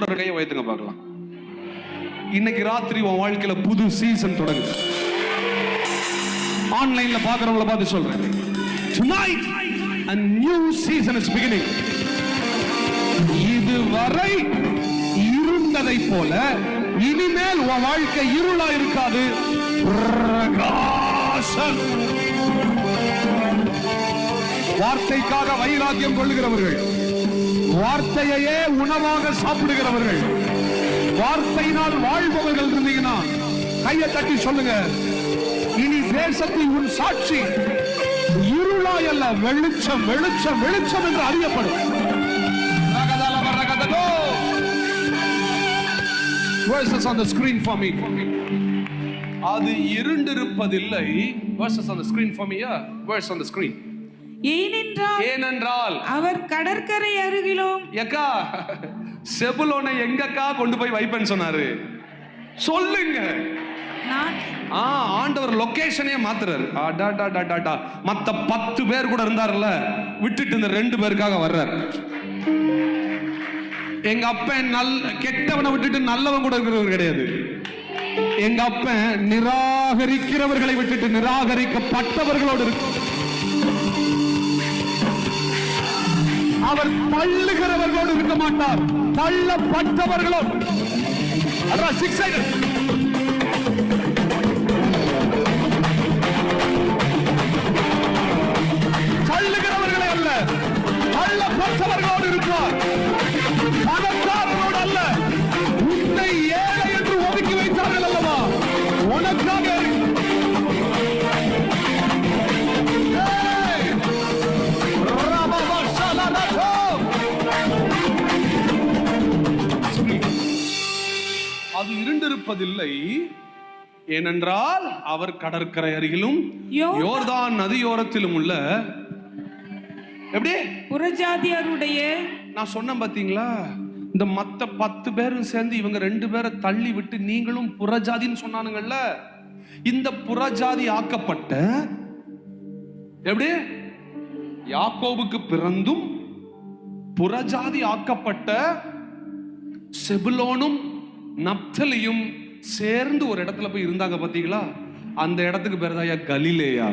கையை வைத்துங்க பார்க்கலாம். இன்னைக்கு ராத்திரி உன் வாழ்க்கையில புது சீசன் தொடங்குது. ஆன்லைன்ல பாக்குறவங்கள பார்த்து சொல்றேன், tonight a new season is beginning. இதுவரை இருந்ததை போல இனிமேல் உன் வாழ்க்கை இருளா இருக்காது, பிரகாசம். வார்த்தைக்காக வைராக்கியம் கொள்ளுகிறவர்கள், வார்த்தையே உணவாக சாப்பிடுகிறவர்கள், வார்த்தையினால் வாழ்பவர்கள் இருந்தீங்கன்னா கையை தட்டி சொல்லுங்க, இனி தேசத்தில் உன் சாட்சி இருளாய் அல்ல, வெளிச்சம் வெளிச்சம் வெளிச்சம் என்று அறியப்படும். Verses on the screen for me. அது இருண்டிருப்பதில்லை. Verses on the screen for me. Yeah, verse on the screen. ஏனென்றால் அவர் கடற்கரை அருகிலும். ஏக்கா செபுலோனை எங்கக்கா கொண்டு போய் வைப்பேன்னு சொன்னாரு, சொல்லுங்க. ஆண்டவர் லொகேஷனே மாத்துறாரு. மத்த 10 பேர் கூட இருந்தாருல்ல, விட்டுட்டு இந்த 2 பேருக்காக வர்றாரு. எங்க அப்பன் கெட்டவனை விட்டுட்டு நல்லவன் கூட இருக்கிறவர் கிடையாது. எங்க அப்பன் நிராகரிக்கிறவர்களை விட்டுட்டு நிராகரிக்கப்பட்டவர்களோடு இருக்கு. அவர் தள்ளுகிறவர்களோடு இருக்க மாட்டார், தள்ளப்பட்டவர்களோடு. தள்ளுகிறவர்களை அல்ல, தள்ளப்பட்டவர்களோடு இருப்பார். பணக்காரர்களோடு அல்ல, உன்னை ஏழை என்று ஒதுக்கி வைத்தார்கள் அல்லவா, உனக்காக அது இருண்டிருப்பதில்லை. ஏனென்றால் அவர் கடற்கரை அருகிலும் யோர்தான் நதியோரத்திலும் உள்ள எப்படி புறஜாதியாருடைய, நான் சொன்ன பாத்தீங்களா, இந்த மத்த 10 பேரும் சேர்ந்து இவங்க 2 பேரை தள்ளி விட்டு நீங்களும் புறஜாதின்னு சொன்னானுங்கல்ல, இந்த புறஜாதி ஆக்கப்பட்ட எப்படி யாக்கோபுக்கு பிறந்தும் புறஜாதி ஆக்கப்பட்ட செபுலோனும் நப்தலியும் சேர்ந்து ஒரு இடத்துல போய் இருந்தாங்க பாத்தீங்களா, அந்த இடத்துக்கு பேர் தான் கலிலேயா.